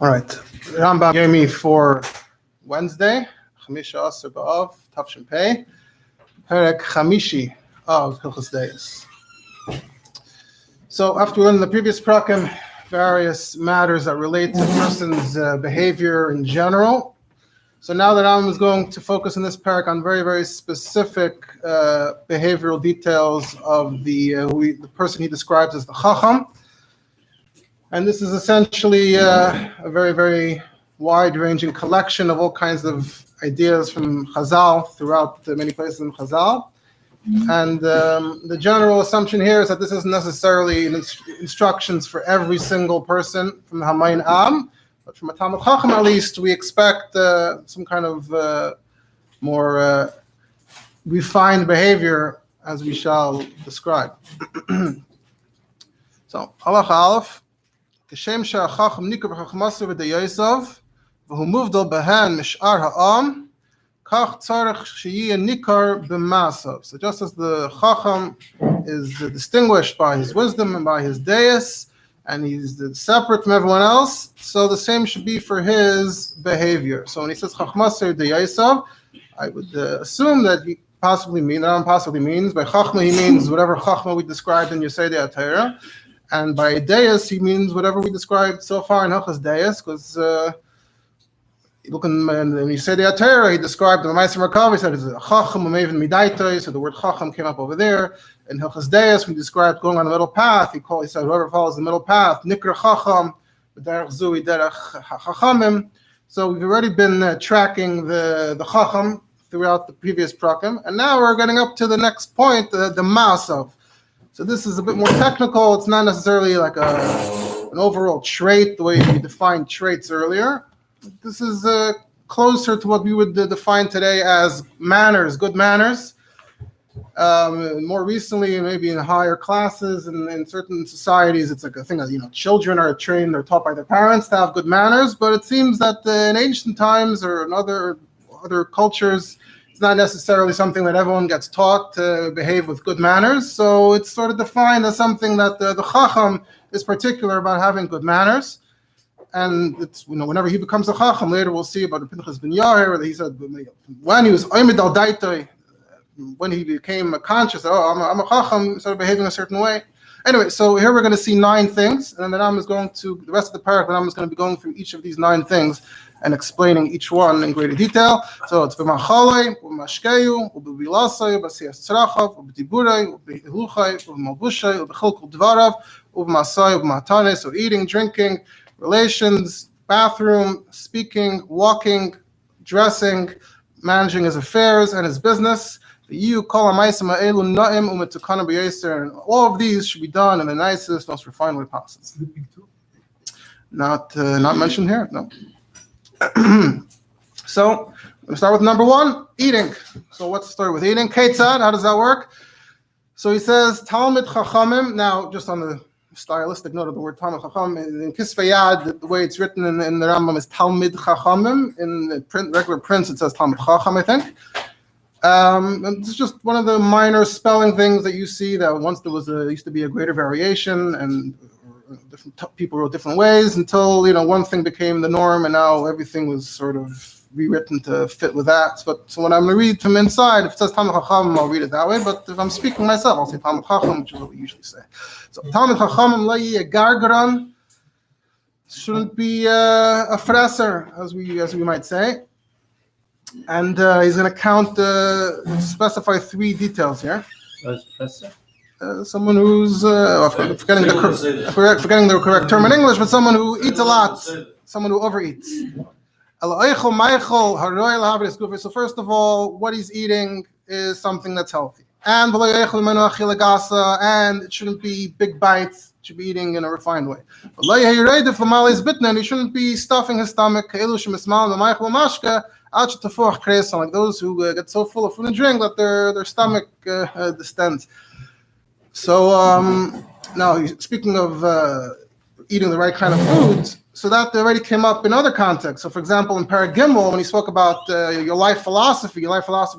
All right. Rambam gave me for Wednesday, Chamisha Asar B'Av, Tavshin Pei, Perek Chamishi of Hilchos Deios. So after we learned in the previous prakim various matters that relate to a person's behavior in general, so now that Rambam is going to focus in this parak on very, very specific behavioral details of the person he describes as the Chacham. And this is essentially a very, very wide-ranging collection of all kinds of ideas from Chazal throughout many places in Chazal. And the general assumption here is that this isn't necessarily instructions for every single person from the Hamayin Am, but from a Talmid Chacham at least, we expect some kind of more refined behavior, as we shall describe. So, Halacha Aleph. Kashem she'achacham nikar b'chachmasu v'Deios v'hu muvdal behen mish'ar ha'am kach tzarech she'yeh nikar b'masav. So just as the Chacham is distinguished by his wisdom and by his Deios, and he's separate from everyone else, so the same should be for his behavior. So when he says chachmasu v'Deios, I would assume that he possibly means by chachma he means whatever chachma we described in Yesodei HaTorah. And by Deios, he means whatever we described so far in Hilchos Deios, because looking when Yesodei HaTorah, he described the Ma'aser Merkava, he said it's a Chacham Umeven Midaitoi, so the word Chacham came up over there. In Hilchos Deios, we described going on the middle path, he said whoever follows the middle path, Nikra Chacham, B'derech Zui Derech Chachamim. So we've already been tracking the Chacham throughout the previous prakim, and now we're getting up to the next point, the Masav. So this is a bit more technical. It's not necessarily like an overall trait, the way we defined traits earlier. This is closer to what we would define today as manners, good manners. More recently, maybe in higher classes and in certain societies, it's like a thing that, children are trained, they're taught by their parents to have good manners. But it seems that in ancient times or in other cultures, it's not necessarily something that everyone gets taught to behave with good manners. So it's sort of defined as something that the Chacham is particular about having good manners. And it's, whenever he becomes a Chacham, later we'll see about the Pinchas ben Yair, that he said when he was Oimid al Daitoi, when he became conscious, I'm a Chacham, he started behaving a certain way. Anyway, so here we're going to see 9 things, and then the Rambam is going to, the rest of the parak, the Rambam is going to be going through each of these 9 things and explaining each one in greater detail. So it's b'machalei, b'mashkeyu, b'bilasei, b'siyas tzrachav, b'diburei, b'hiluchai, b'malbushei, b'chilkul dvarav, b'masai, b'matane. So eating, drinking, relations, bathroom, speaking, walking, dressing, managing his affairs and his business. And all of these should be done in the nicest, most refined way possible. Sleeping too? Not mentioned here, no. So, I'm going to start with number 1, eating. So what's the story with eating? Ketzad, how does that work? So he says, Talmid Chachamim. Now, just on the stylistic note of the word Talmid Chacham, in Kisvei Yad, the way it's written in the Rambam is Talmid Chachamim. In the regular prints, it says Talmid Chacham, I think. It's just one of the minor spelling things that you see that once there used to be a greater variation and different people wrote different ways until one thing became the norm and now everything was sort of rewritten to fit with that. But so when I'm going to read from inside, if it says Talmid Chacham, I'll read it that way. But if I'm speaking myself, I'll say Talmid Chacham, which is what we usually say. So Talmid Chacham lo yeh gargaran, shouldn't be a fresser, as we might say. And he's going to specify 3 details here. Someone who's forgetting the correct term in English, but someone who eats a lot, someone who overeats. So first of all, what he's eating is something that's healthy, and it shouldn't be big bites. It should be eating in a refined way. And he shouldn't be stuffing his stomach like those who get so full of food and drink that their stomach distends. So now speaking of eating the right kind of foods, so that already came up in other contexts. So for example, in Perek Gimel, when he spoke about your life philosophy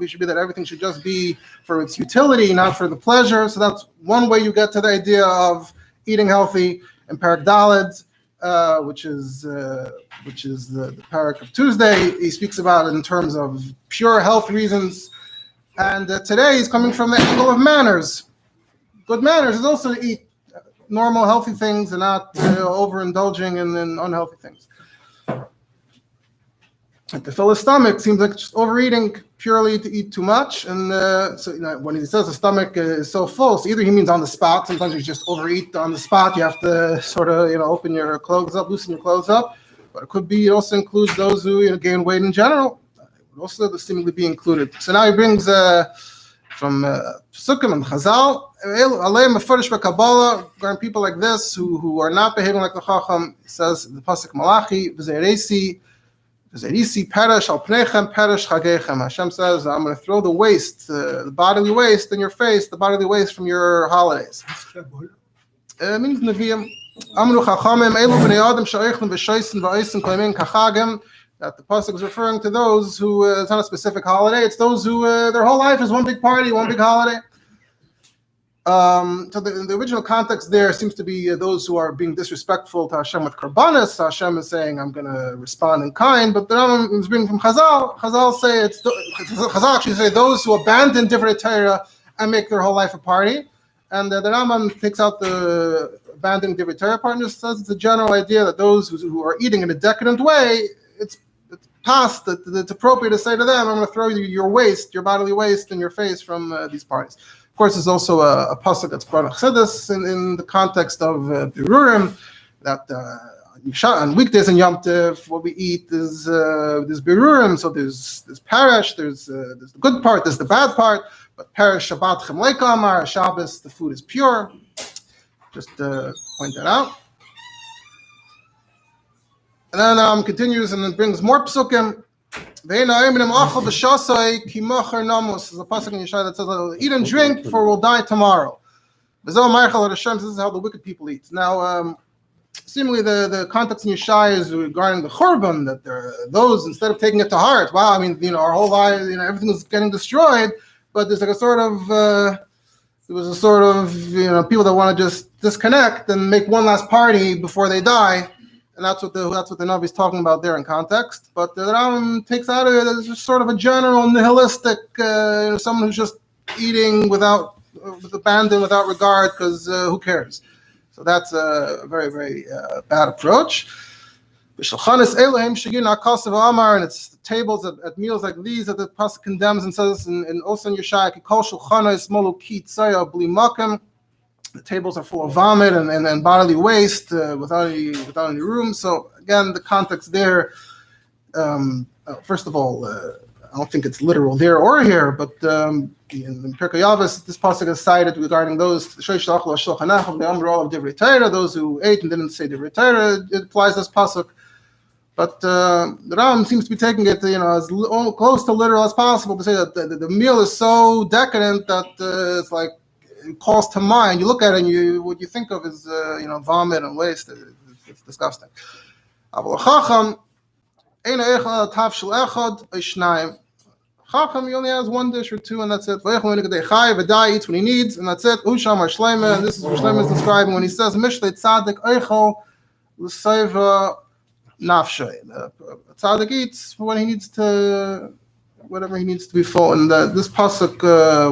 should be that everything should just be for its utility, not for the pleasure. So that's one way you get to the idea of eating healthy. In Perek Daled, which is the Perek of Tuesday. He speaks about it in terms of pure health reasons. And today he's coming from the angle of manners. Good manners is also to eat normal, healthy things and not overindulging in unhealthy things. To fill his stomach seems like just overeating purely to eat too much. And when he says the stomach is so full, so either he means on the spot. Sometimes you just overeat on the spot. You have to sort of open your clothes up, loosen your clothes up. But it could be, it also includes those who gain weight in general. It would also seemingly be included. So now he brings from Sukkim and Chazal, Aleim Mefurish Kabbalah, people like this who are not behaving like the Chacham. He says the pasuk Malachi V'zeiresi Perish Al Pneichem Perish Chagechem. Hashem says, I'm going to throw the waste, the bodily waste in your face, the bodily waste from your holidays. It means Nevi'im. Amru Chachamim Elu Bnei Adam Sha'eichlim V'Shoisen V'Oisen Koimin Kachagim. That the pasuk is referring to those who, it's not a specific holiday, it's those who, their whole life is one big party, one big holiday. So the original context there seems to be those who are being disrespectful to Hashem with karbanis. Hashem is saying, I'm going to respond in kind, but the Rambam is bringing from Chazal. Chazal actually say those who abandon divrei Torah and make their whole life a party. And the Rambam takes out the abandoning divrei Torah part and just says it's a general idea that those who are eating in a decadent way, it's past that it's appropriate to say to them, I'm going to throw you your waste, your bodily waste in your face from these parties. Of course, there's also a pasuk that's brought Chassidus in the context of Berurim, that on weekdays in Yom Tov, what we eat is Berurim, so there's Perish, there's the good part, there's the bad part, but Perish Shabbat Chemleika Amar, Shabbos, the food is pure. Just point that out. And then continues and then brings more psukim. There's a pasuk in Yeshaya that says, eat and drink, for we'll die tomorrow. This is how the wicked people eat. Now, seemingly the context in Yeshaya is regarding the Churban, that there are those, instead of taking it to heart, wow, I mean, our whole life, everything is getting destroyed, but there's like a sort of, people that want to just disconnect and make one last party before they die. And that's what the Navi is talking about there in context. But the Rambam takes out of it as just sort of a general nihilistic, someone who's just eating with abandon, without regard, because who cares? So that's a very, very bad approach. And it's tables at meals like these that the pasuk condemns and says, and also in Yeshaya, the tables are full of vomit and bodily waste without any room. So again, the context there, first of all, I don't think it's literal there or here, but in Perek Yavis, this pasuk is cited regarding those those who ate and didn't say divrei Torah. It applies this pasuk. But the Rambam seems to be taking it, as close to literal as possible, to say that the meal is so decadent that it's like, it calls to mind. You look at it and what you think of is vomit and waste. It's disgusting. Chacham, he only has one dish or two, and that's it. V'dai eats when he needs, and that's it. And this is what Shlomo is describing when he says, Mishlei tzadik eichel l'seiva nafshay. Tzadik eats for when he needs to, whatever he needs to be full. And this pasuk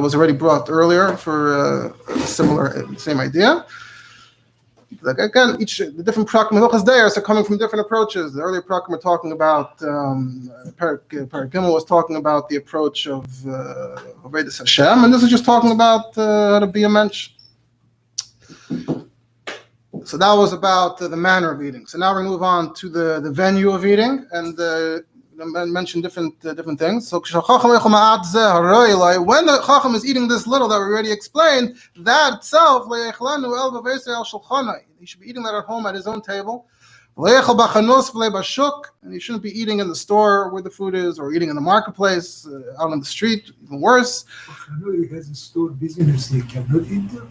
was already brought earlier for same idea. Like again, the different prakim Hilchos Deios are coming from different approaches. The earlier prakim were talking about Perek Gimel was talking about the approach of Avodas Hashem, and this is just talking about how to be a mensch. So that was about the manner of eating. So now we're going to move on to the venue of eating and mention different things. So when the Chacham is eating this little that we already explained, that itself, he should be eating that at home at his own table. And he shouldn't be eating in the store where the food is, or eating in the marketplace, out on the street, even worse. He has a store business, he cannot eat there.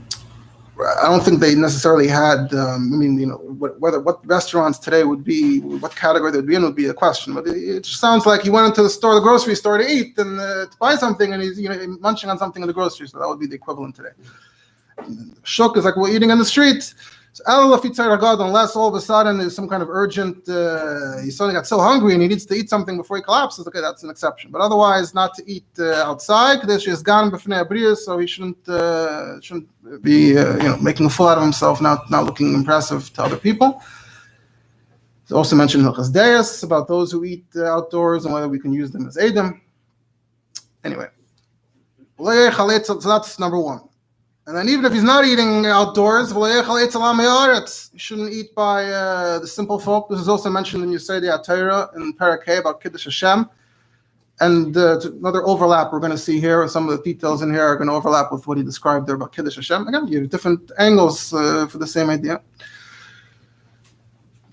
I don't think they necessarily had. What restaurants today would be, what category they would be in would be a question. But it just sounds like he went into the grocery store to eat and to buy something, and he's munching on something in the grocery store. That would be the equivalent today. Shuk is like we're eating in the street. So unless all of a sudden there's some kind of urgent, he suddenly got so hungry and he needs to eat something before he collapses, okay, that's an exception. But otherwise, not to eat outside, so he shouldn't be making a fool out of himself, not looking impressive to other people. It's also mentioned Hilchos Deios about those who eat outdoors and whether we can use them as Edom. Anyway, so that's number one. And then even if he's not eating outdoors, he shouldn't eat by the simple folk. This is also mentioned in Yesodei Torah in Perek about Kiddush Hashem. And another overlap we're going to see here. Some of the details in here are going to overlap with what he described there about Kiddush Hashem. Again, you have different angles for the same idea.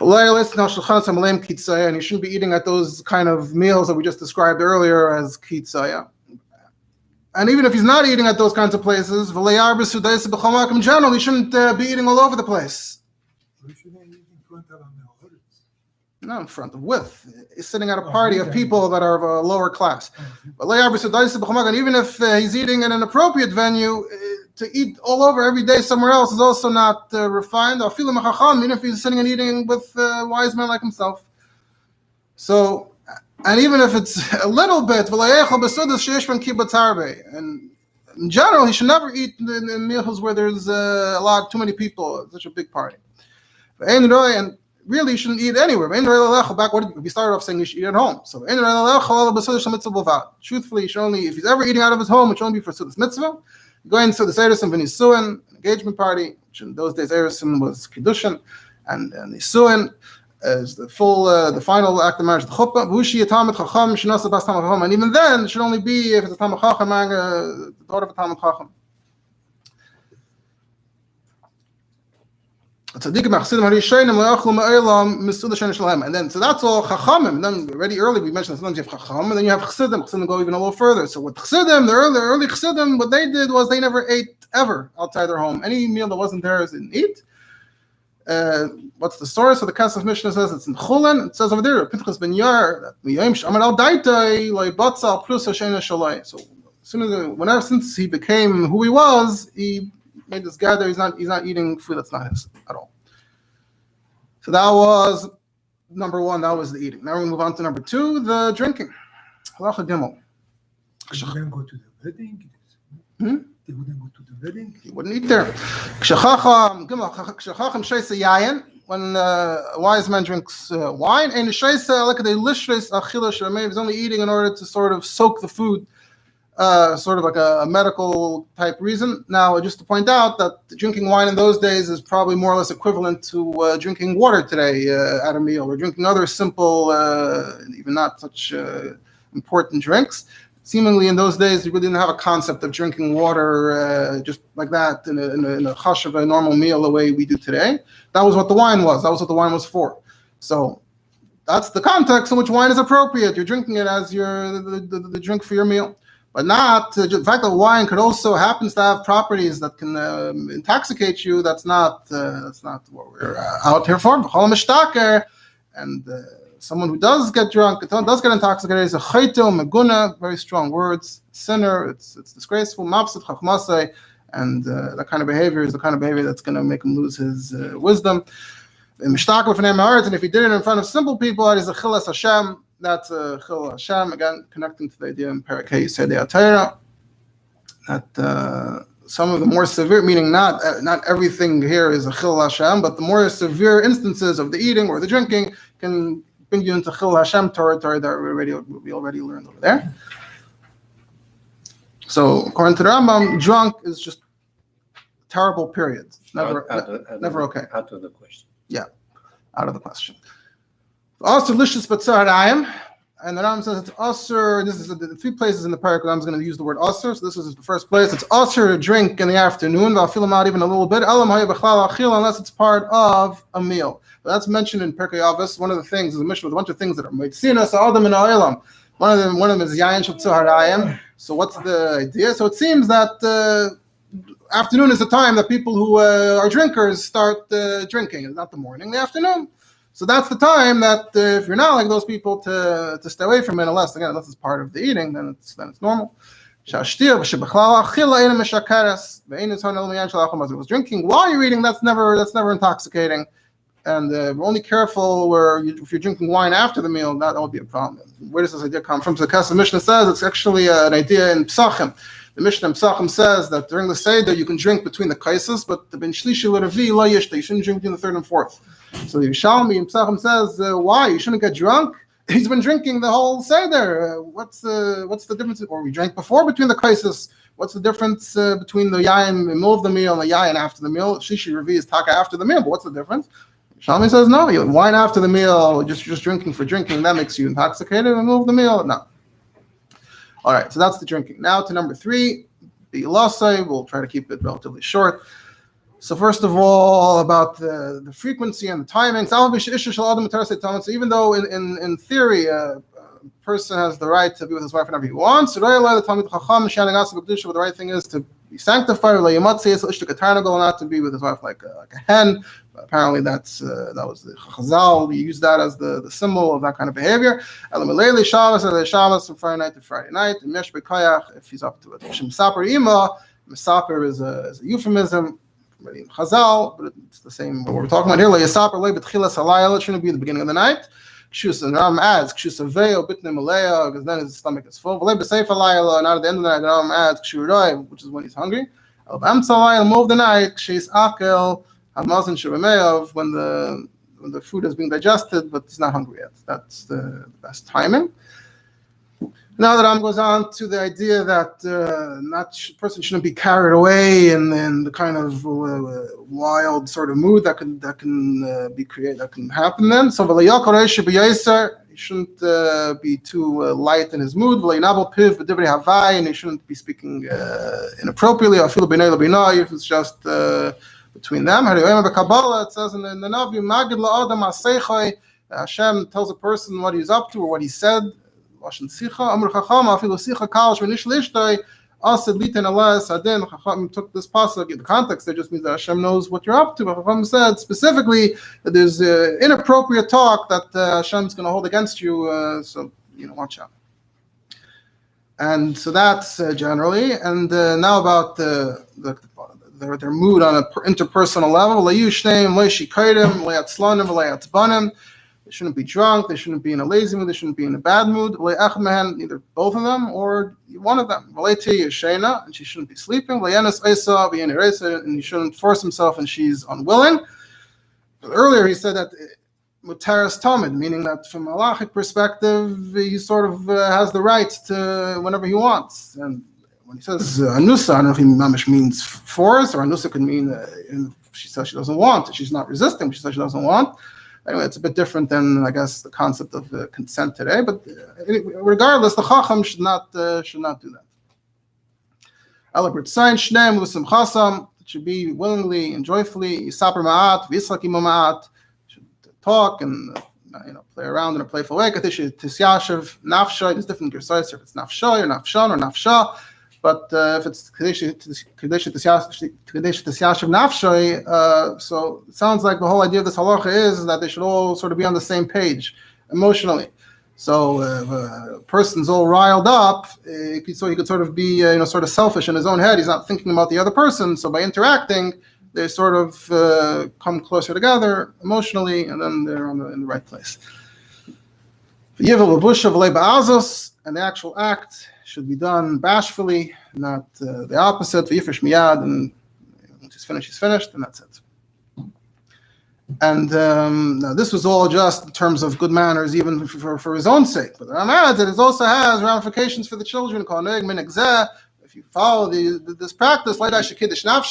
And you shouldn't be eating at those kind of meals that we just described earlier as kitzaya. And even if he's not eating at those kinds of places, in general, he shouldn't be eating all over the place. Not in front of, with. He's sitting at a party of people that are of a lower class. And even if he's eating in an appropriate venue, to eat all over every day somewhere else is also not refined. Even if he's sitting and eating with wise men like himself. So, and even if it's a little bit, and in general, he should never eat in meals where there's too many people, such a big party. And really, you shouldn't eat anywhere. Back what we started off saying, you should eat at home. So, truthfully, you should only, if he's ever eating out of his home, it should only be for Sudas Mitzvah. Going to the Erusin v'Nisuin, engagement party, which in those days Erusin was Kiddushin, and Nisuin is the final act of marriage, the chuppah. And even then, it should only be if it's a Talmid Chacham, the daughter of a Talmid Chacham. And then, so that's all Chachamim. And then already early we mentioned sometimes you have Chacham, and then you have Chassidim. Chassidim go even a little further. So with Chassidim, the early Chassidim, what they did was they never ate ever outside their home. Any meal that wasn't theirs, they didn't eat. What's the source? So the Kesef Mishnah says it's in Chulin. It says over there, Pinchas ben Yair, so since he became who he was, he made this gather. He's not eating food that's not his at all. So that was number one. That was the eating. Now we move on to number two, the drinking. Halacha Gimel. They wouldn't go to the wedding. They wouldn't go to the wedding. He wouldn't eat there. When a wise man drinks wine, and he's only eating in order to sort of soak the food. Sort of like a medical type reason. Now, just to point out that drinking wine in those days is probably more or less equivalent to drinking water today at a meal, or drinking other simple, even not such important drinks. Seemingly in those days, you really didn't have a concept of drinking water just like that in a hush of a normal meal the way we do today. That was what the wine was. That was what the wine was for. So that's the context in which wine is appropriate. You're drinking it as the drink for your meal. But not the fact that wine could also happens to have properties that can intoxicate you. That's not what we're out here for. And someone who does get drunk, does get intoxicated, is a chayto meguna, very strong words, sinner. It's disgraceful, mafsid chachmasei, and that kind of behavior is the kind of behavior that's going to make him lose his wisdom. And if he did it in front of simple people, that is a chilas Hashem. That's Chil Hashem, again, connecting to the idea in Perek Yesodei Torah, that some of the more severe, meaning not everything here is a Chil Hashem, but the more severe instances of the eating or the drinking can bring you into Chil Hashem territory that we already learned over there. So, according to the Rambam, drunk is just a terrible period. Never okay. Out of the question. Yeah, out of the question. Also, lishus b'tzarayim, and the Rambam says it's asur. This is the three places in the Perek where I'm going to use the word asur. So this is the first place. It's asur to drink in the afternoon. I'll feel them out even a little bit. Unless it's part of a meal. But that's mentioned in Perek Avos. One of the things is a mission with a bunch of things that are meitzina sa'adam in ha'olam. One of them is yayin shel tzarayim. So what's the idea? So it seems that afternoon is the time that people who are drinkers start drinking. It's not the morning, the afternoon. So that's the time that if you're not like those people to stay away from it, unless it's part of the eating, then it's normal. Was drinking while you're eating, that's never intoxicating. And we're only careful if you're drinking wine after the meal, that would be a problem. Where does this idea come from? So the Kesef Mishnah says it's actually an idea in Psachim. The Mishnah in Psachim says that during the Seder you can drink between the kaisos, but the Ben Shlishi L'Revi Lo Yishta, you shouldn't drink between the third and fourth. So the Yerushalmi in Psachim says, why? You shouldn't get drunk. He's been drinking the whole Seder. What's the difference? Or we drank before between the kaisos. What's the difference between the yayin in the middle of the meal and the yayin after the meal? Shlishi Revi is taka after the meal, but what's the difference? Shalmi says, no, wine after the meal, just drinking for drinking, that makes you intoxicated, and move the meal, no. All right, so that's the drinking. Now to number 3, the lasai, we'll try to keep it relatively short. So first of all, about the frequency and the timing. So even though in theory, a person has the right to be with his wife whenever he wants, the right thing is to be sanctified, not to be with his wife like a hen. Apparently that was the Chazal. We use that as the symbol of that kind of behavior. Shabbos from Friday night to Friday night. If he's up to it. Mesaper is a euphemism. Chazal, but it's the same what we're talking about here. It shouldn't be the beginning of the night. And Rambam adds, because then his stomach is full. Not at the end of the night, Rambam adds, which is when he's hungry. Move the night, when the food is being digested, but he's not hungry yet. That's the best timing. Now that Rambam goes on to the idea that person shouldn't be carried away in the kind of wild sort of mood that can be created, that can happen then. So he shouldn't be too light in his mood. And he shouldn't be speaking inappropriately. If it's just between them. It says in the Navi, Hashem tells a person what he's up to or what he said. Chacham took this pasuk. The context there just means that Hashem knows what you're up to. But Chacham said specifically that there's inappropriate talk that Hashem's going to hold against you. So watch out. And so that's generally. And now about their mood on an interpersonal level. They shouldn't be drunk. They shouldn't be in a lazy mood. They shouldn't be in a bad mood. Either both of them or one of them. And she shouldn't be sleeping. And he shouldn't force himself and she's unwilling. But earlier he said that mutaris tamid, meaning that from a halachic perspective, he sort of has the right to whenever he wants. And when he says anusa, I don't know if he mamish means force, or anusa could mean she says she doesn't want, she's not resisting, she says she doesn't want. Anyway, it's a bit different than, I guess, the concept of consent today. But regardless, the Chacham should not do that. It should be willingly and joyfully. Yisaper ma'at, v'yislaki ma'at. Should talk and play around in a playful way. Tisyashav nafsha. There's different gersayos if it's nafsha or nafshan or nafsha. But if it's Kadesh Tisyashav Nafshay, so it sounds like the whole idea of this halacha is that they should all sort of be on the same page emotionally. So if a person's all riled up, he could sort of be sort of selfish in his own head. He's not thinking about the other person. So by interacting, they sort of come closer together emotionally, and then they're in the right place. And the actual act should be done bashfully, not the opposite. V'yifresh miyad, and once he's finished, and that's it. And now this was all just in terms of good manners, even for his own sake. But the Rambam adds that it also has ramifications for the children. If you follow this practice, it's not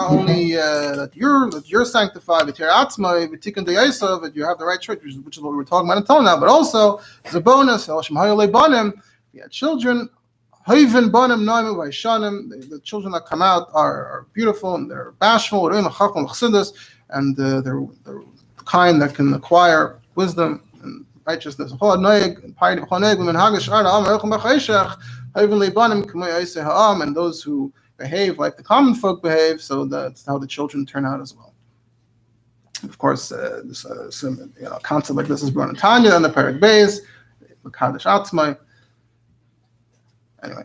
only that you're sanctified, that you have the right church, which is what we were talking about until now, but also there's a bonus. You had children. The children that come out are beautiful and they're bashful, and they're the kind that can acquire wisdom and righteousness. And those who behave like the common folk behave, so that's how the children turn out as well. Of course, this concept like this is brought in Tanya and the Perek Beis, Makadosh Atzmai. Anyway,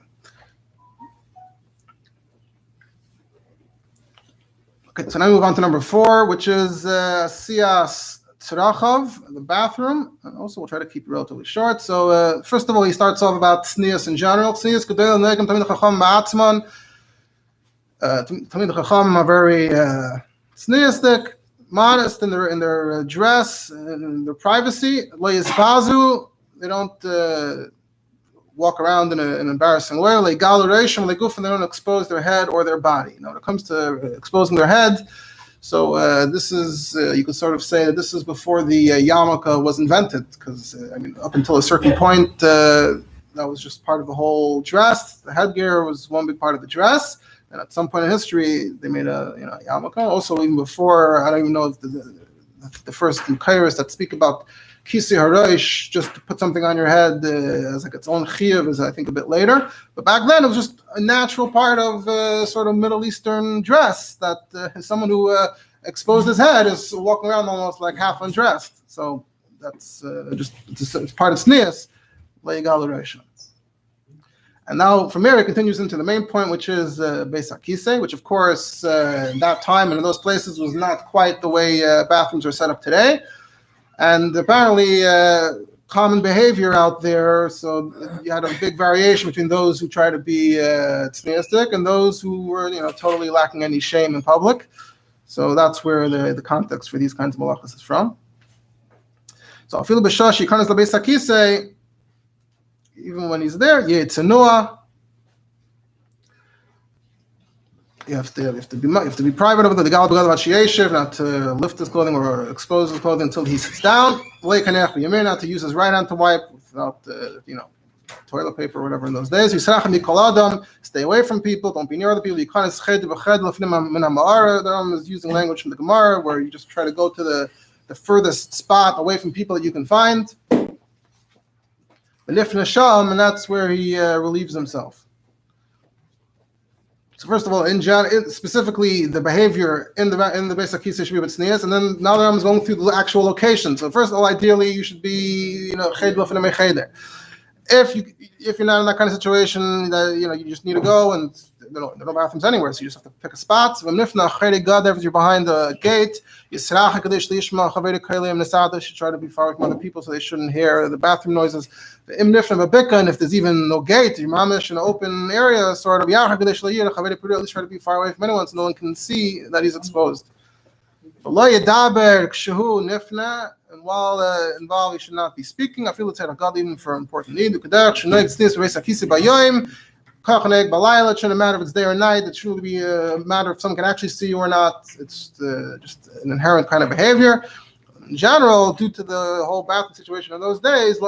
Okay, so now we move on to number 4, which is Siyas Tzrachov, the bathroom. And also, we'll try to keep it relatively short. So, first of all, he starts off about Tznius in general. Tznius, Gedol, Negam, Tamid Chacham, Ba'atzman. Tamid Chacham are very tzniustic, modest in their dress, in their privacy. Lo yizbazu, they don't walk around in an embarrassing way. They don't expose their head or their body. When it comes to exposing their head, so this is, you could sort of say that this is before the yarmulke was invented, because up until a certain point, that was just part of the whole dress. The headgear was one big part of the dress, and at some point in history, they made a yarmulke. Also, even before, I don't even know if the first Kairos that speak about Kisi Harosh, just to put something on your head as like its own chiyuv, is I think a bit later. But back then it was just a natural part of sort of Middle Eastern dress, that someone who exposed his head is walking around almost like half undressed. So that's it's part of tznius, le'igal Harosh. And now from there it continues into the main point, which is Beis HaKisei, which of course in that time and in those places was not quite the way bathrooms are set up today. And apparently common behavior out there, so you had a big variation between those who try to be tzniustic and those who were totally lacking any shame in public. So that's where the context for these kinds of malachas is from. So afilu b'shash yikanas lebeis hakisei, even when he's there, yitzanua. You have to be private over the gal b'gad not to lift his clothing or expose his clothing until he sits down. Not to use his right hand to wipe without toilet paper or whatever in those days. Stay away from people. Don't be near other people. The Rambam is using language from the Gemara where you just try to go to the furthest spot away from people that you can find. And that's where he relieves himself. So first of all, specifically the behavior in the Beis HaKisei should be b'tznius, and then now that I'm going through the actual location. So first of all, ideally you should be ched l'fnei cheder. If you're not in that kind of situation, that you just need to go, and there are no bathrooms anywhere, so you just have to pick a spot. So if you're behind the gate, you should try to be far away from other people so they shouldn't hear the bathroom noises. And if there's even no gate, you're mamish in an open area, sort of, at least try to be far away from anyone so no one can see that he's exposed. And while involved, you should not be speaking. I feel it's a God even for important need. It shouldn't matter if it's day or night. It shouldn't be a matter if someone can actually see you or not. It's just an inherent kind of behavior. In general, due to the whole bathroom situation in those days, if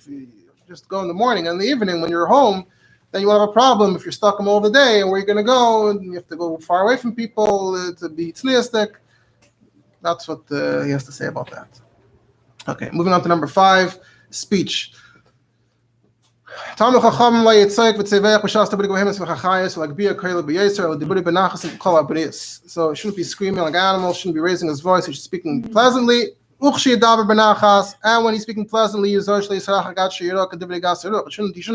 you just go in the morning and in the evening when you're home, then you will have a problem if you're stuck in all the day and where you're going to go, and you have to go far away from people to be tzniustic. That's what he has to say about that. Okay, moving on to number 5, speech. So it shouldn't be screaming like animals, shouldn't be raising his voice, he should be speaking pleasantly. And when he's speaking pleasantly, you shouldn't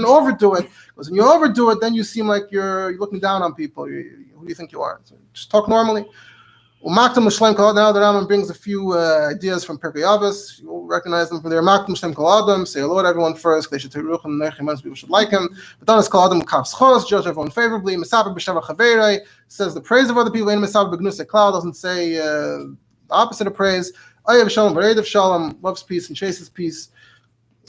overdo it, because when you overdo it, then you seem like you're looking down on people. Who do you think you are? So just talk normally. Now the Rambam brings a few ideas from Perek. You'll recognize them from there. Say hello to everyone first. People should like him. But then it's called judge everyone favorably. Says the praise of other people. Doesn't say the opposite of praise. Loves peace and chases peace.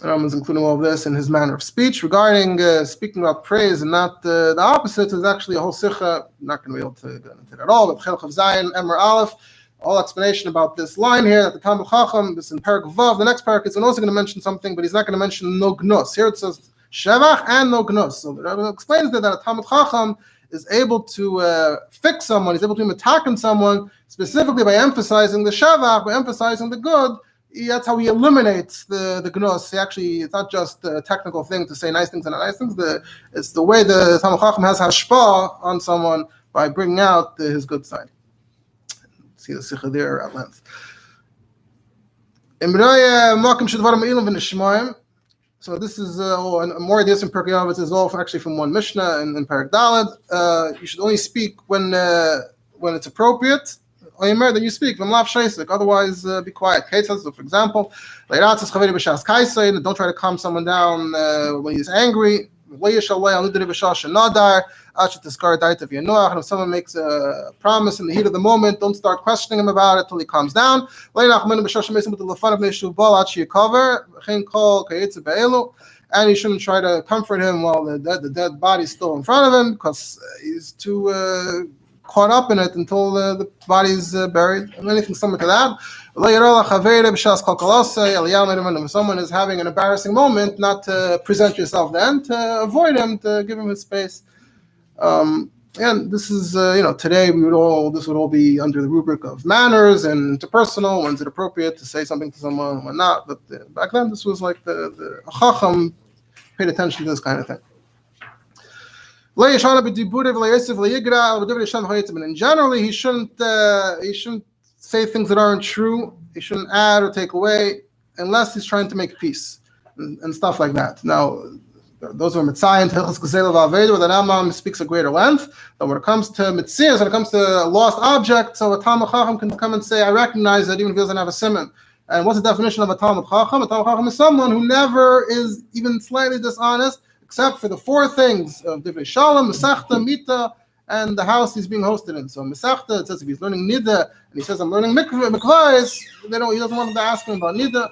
Is including all of this in his manner of speech. Regarding speaking about praise and not the opposite, is actually a whole sikha. I'm not going to be able to get into that at all. But Hilchos Zayin, Emor Aleph, all explanation about this line here that the Talmud Chacham, this in Perek Vav. The next Perek is also going to mention something, but he's not going to mention no gnus. Here it says shevach and no gnus. So the Rabbi explains that a Talmud Chacham is able to fix someone. He's able to attack on someone specifically by emphasizing the shevach, by emphasizing the good. That's how he eliminates the gnus. Actually, it's not just a technical thing to say nice things and not nice things. It's the way the Talmud Chacham has hashpah on someone by bringing out his good side. See the sikha there at length. So this is more ideas in Perek Yavitz is all actually from one Mishnah in Perek Daled. You should only speak when it's appropriate. Then you speak. Otherwise, be quiet. So for example, don't try to calm someone down when he's angry. If someone makes a promise in the heat of the moment, don't start questioning him about it till he calms down. And you shouldn't try to comfort him while the dead body's still in front of him, because he's too caught up in it until the body's buried, and anything similar to that. If someone is having an embarrassing moment, not to present yourself then, to avoid him, to give him his space. And this is, today this would all be under the rubric of manners and interpersonal. When's it appropriate to say something to someone, when not? But back then, this was like the Chacham paid attention to this kind of thing. And generally, he shouldn't say things that aren't true. He shouldn't add or take away, unless he's trying to make peace and stuff like that. Now, those are Mitzayim, Hilchos Gzeila V'Aveda, where the Rambam speaks a greater length. But when it comes to Mitzias, when it comes to a lost object, so a Talmud Chacham can come and say, I recognize that even if he doesn't have a simon. And what's the definition of a Talmud Chacham? A Talmud Chacham is someone who never is even slightly dishonest, except for the four things of Divrei Shalom, Masechta, Mita, and the house he's being hosted in. So Masechta, it says if he's learning Nida, and he says, I'm learning Mikvahs, he doesn't want them to ask him about Nida.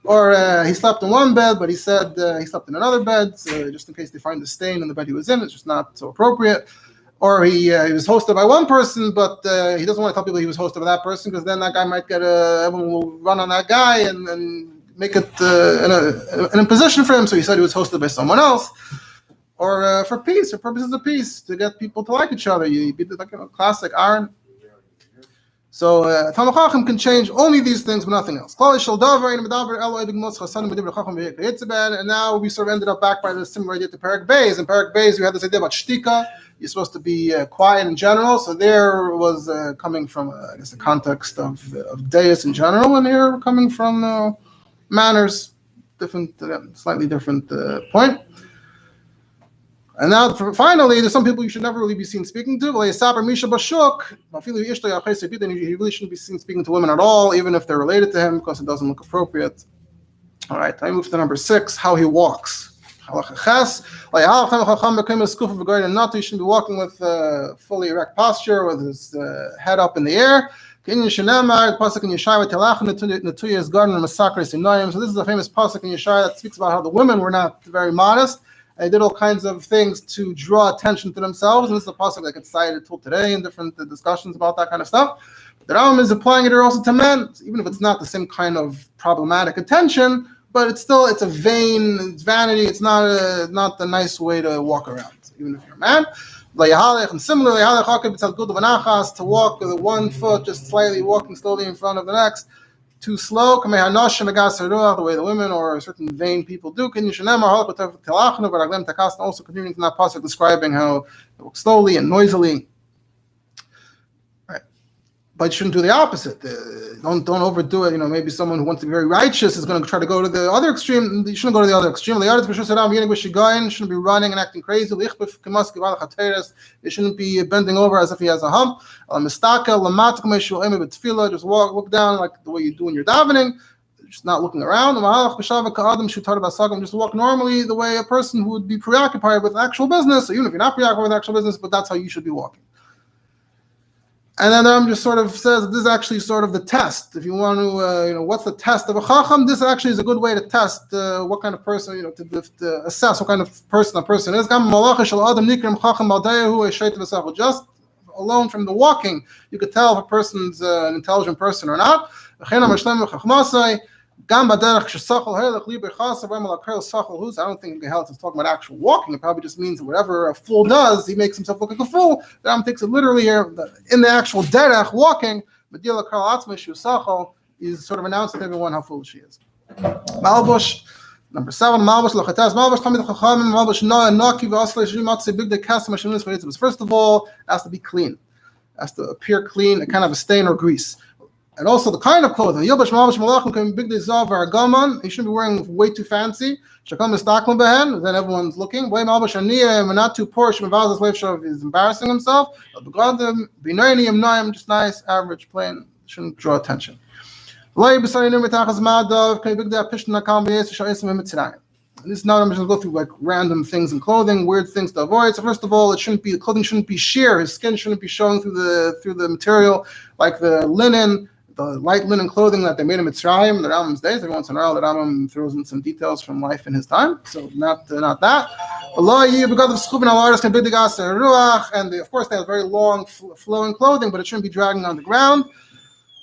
Or he slept in one bed, but he said he slept in another bed, so just in case they find the stain in the bed he was in, it's just not so appropriate. Or he was hosted by one person, but he doesn't want to tell people he was hosted by that person, because then that guy might everyone will run on that guy and make it an imposition for him, so he said he was hosted by someone else. Or for peace, for purposes of peace, to get people to like each other. You be like classic Aaron. So Talmud Chacham can change only these things, but nothing else. And now we sort of ended up back by the similar idea to Perek Beis. In Perek Beis, we had this idea about shtika. You're supposed to be quiet in general. So there was coming from, I guess, the context of Deios in general, and here coming from manners, slightly different point. And now, finally, there's some people you should never really be seen speaking to. You really shouldn't be seen speaking to women at all, even if they're related to him, because it doesn't look appropriate. All right, I move to number 6, how he walks. You shouldn't be walking with fully erect posture, with his head up in the air. So this is a famous pasuk in Yeshaya that speaks about how the women were not very modest. They did all kinds of things to draw attention to themselves, and this is a pasuk that gets cited till today in different discussions about that kind of stuff. The Rambam is applying it also to men, even if it's not the same kind of problematic attention, but it's a vain, it's vanity. It's not the nice way to walk around, even if you're a man. And similarly, to walk with one foot just slightly walking slowly in front of the next. Too slow, the way the women or certain vain people do. Also continuing from that pasuk describing how they walk slowly and noisily. Right. But you shouldn't do the opposite. Don't overdo it. Maybe someone who wants to be very righteous is going to try to go to the other extreme. You shouldn't go to the other extreme. You shouldn't be running and acting crazy. You shouldn't be bending over as if he has a hump. Just walk down like the way you do when you're davening, just not looking around. Just walk normally the way a person who would be preoccupied with actual business. So even if you're not preoccupied with actual business, but that's how you should be walking. And then Rambam just sort of says this is actually sort of the test. If you want to, what's the test of a chacham? This actually is a good way to test what kind of person, to assess what kind of person a person is. Just alone from the walking, you could tell if a person's an intelligent person or not. I don't think Hilchos is talking about actual walking. It probably just means that whatever a fool does, he makes himself look like a fool. The Rambam takes it literally here. In the actual derech walking, is sort of announcing to everyone how foolish he is. Malbush, number 7. First of all, it has to be clean. It has to appear clean, a kind of a stain or grease. And also the kind of clothing. Yilbash Mamash Malachim can big dezav or gaman. He shouldn't be wearing way too fancy. Shakam Mistaklim Behen, then everyone's looking. Way Malbash Aniyah and not too poor. Shemavaz Leif is embarrassing himself. Just nice, average, plain, shouldn't draw attention. This now I'm just going to go through like random things in clothing, weird things to avoid. So first of all, the clothing shouldn't be sheer. His skin shouldn't be showing through the material, like the linen, the light linen clothing that they made in Mitzrayim in the Rambam's days. Every once in a while, the Rambam throws in some details from life in his time. So not that. And of course, they have very long, flowing clothing, but it shouldn't be dragging on the ground.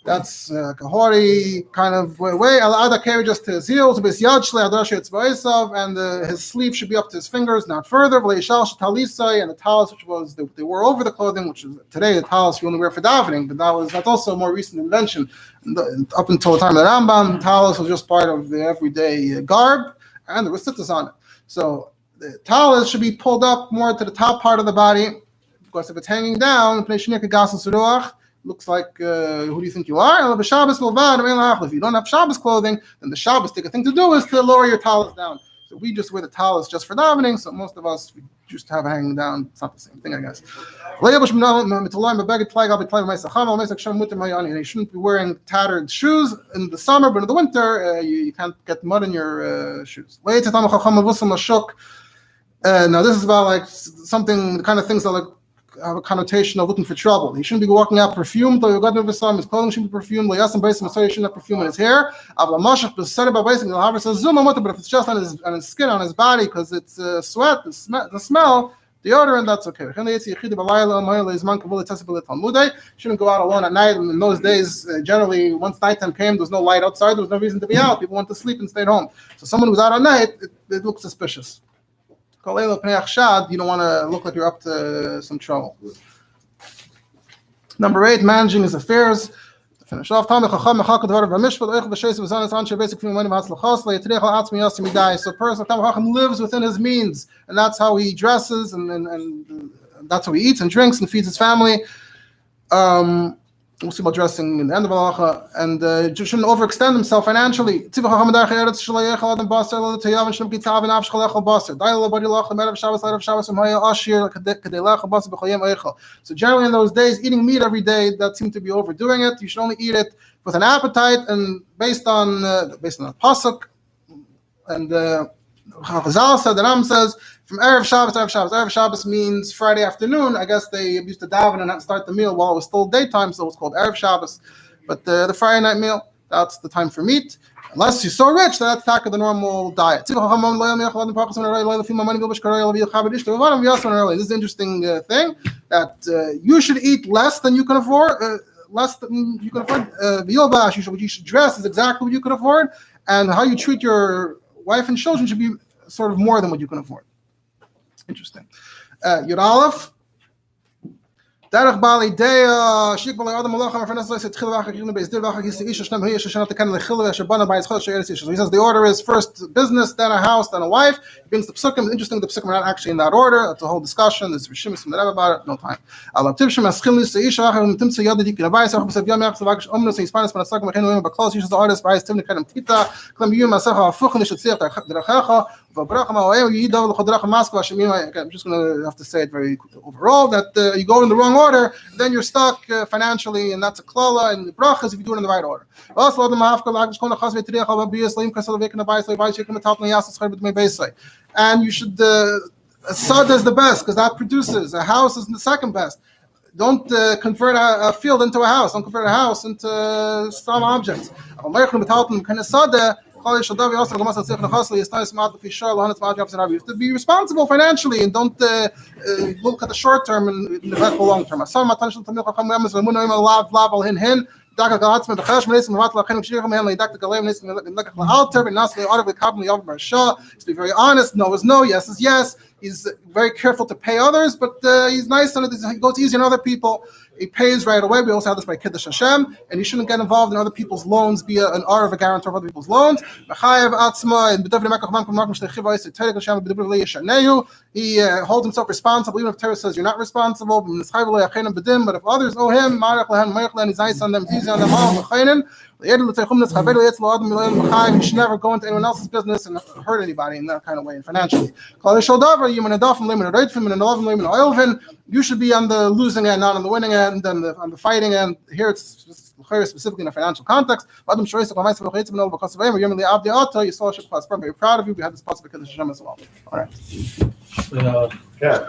That's a haughty kind of way. Al-Ada carry just to his heels, and his sleeve should be up to his fingers, not further. And the talis, which was they wore over the clothing, which is today the talis we only wear for davening, but that's also a more recent invention. Up until the time of the Rambam, talis was just part of the everyday garb, and there was tzitzis on it. So the talis should be pulled up more to the top part of the body, because if it's hanging down, looks like, who do you think you are? If you don't have Shabbos clothing, then the Shabbos thing to do is to lower your talis down. So we just wear the talis just for davening, so most of us we just have it hanging down. It's not the same thing, I guess. You shouldn't be wearing tattered shoes in the summer, but in the winter, you can't get mud in your shoes. Now this is about like something, the kind of things that like have a connotation of looking for trouble. He shouldn't be walking out perfumed. His clothing shouldn't be perfumed. He shouldn't have perfume in his hair. But if it's just on his skin, on his body, because it's sweat, the smell, deodorant, that's okay. Shouldn't go out alone at night. And in those days, generally, once nighttime came, there was no light outside. There was no reason to be out. People went to sleep and stayed home. So someone who's out at night, it looks suspicious. You don't want to look like you're up to some trouble. Number 8, managing his affairs. To finish off, so a person lives within his means, and that's how he dresses, and that's how he eats and drinks and feeds his family. We'll see about dressing in the end of halacha, and shouldn't overextend himself financially. So generally in those days, eating meat every day, that seemed to be overdoing it. You should only eat it with an appetite and based on a pasuk. And Chazal said, the Ram says, from Erev Shabbos to Erev Shabbos. Erev Shabbos means Friday afternoon. I guess they used to daven and start the meal while it was still daytime, so it was called Erev Shabbos. But the Friday night meal, that's the time for meat. Unless you're so rich, that's the normal diet. This is an interesting thing, that you should eat less than you can afford. You should dress is exactly what you can afford, and how you treat your wife and children should be sort of more than what you can afford. Interesting. Yud Aleph. Derech Bali Deios, Shik Bali Adam Malacham, Fernesla said Chil Vachak Yun Beis Dir Vachak Yis Isha Shnem Hayes Shana Tekan Lechil Shabana Bayis Chol Sheyeres Isha. So he says the order is first business, then a house, then a wife. He brings the psukim. Interesting, the psukim are not actually in that order. That's a whole discussion. There's Rishimis from the Rebbe about it. No time. Allah Tibshim Aschil Nis Isha Vachak Timtza Yad Dik Rabayis Vachak Besav Yam Yachs Vachak Omnus Hispanis Panasag Machinu Yom Baklos Yishas the artist Bayis Tivnik Kadam Tita Klam Yum Asacha Fuchn Yishatzir Derchacha. I'm just going to have to say it very quickly. Overall, that you go in the wrong order, then you're stuck financially, and that's a klala, and the brachas if you do it in the right order. And you should, sod is the best, because that produces. A house is the second best. Don't convert a field into a house. Don't convert a house into some objects. You have to be responsible financially and don't look at the short term and neglect the long term. To be very honest, no is no, yes is yes. He's very careful to pay others, but he's nice and he goes easy on other people. he pays right away. We also have this by Kiddush Hashem, and you shouldn't get involved in other people's loans, be an R of a guarantor of other people's loans. He holds himself responsible, even if Torah says you're not responsible. But if others owe him, he's nice on them, he's easy on them. You should never go into anyone else's business and hurt anybody in that kind of way, and financially. You should be on the losing end, not on the winning end, and on the fighting end. Here it's specifically in a financial context. Very proud of you. We had this possible Hashem as well. All right. Yeah.